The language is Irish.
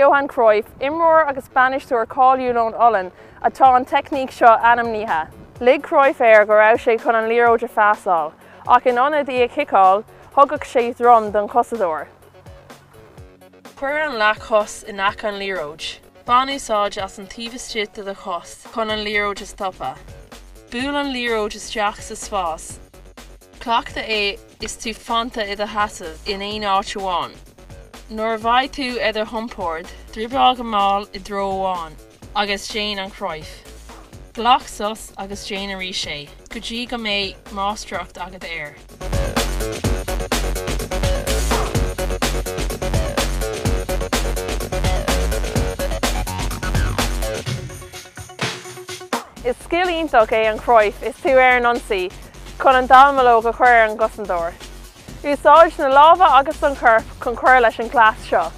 Johan Cruyff, imreoir agus Spanish-úr cáiliúlón Ullen atá an technique seo anamníthe. Lig Cruyff go raibh sé chun an líróide feasáil, ach in ionad í a chicáil, thugadh sé drom don cosadóir. Cuir an leach chos in ach an líróid. Ban úsáid as an tíomhaisteach de chos chun an líróid is tapa. Búil an líróid isteach sa sfás. Cleachta is tú fanta i a hasamh in aon áit amháin. Nuair bhaid tú idir thumpóid, dribble go máil I dro amháin, agus Jane an Cruyff. Glach sus agus Jane a rí sé, go dtí go mé mástrucht agad air. Is scill iontach an Cruyff is tú an ionsaí, chun an dalmaló go chuir an gosandóir. Úsáid na lábha agus an corp chun chuir leis an glas seo.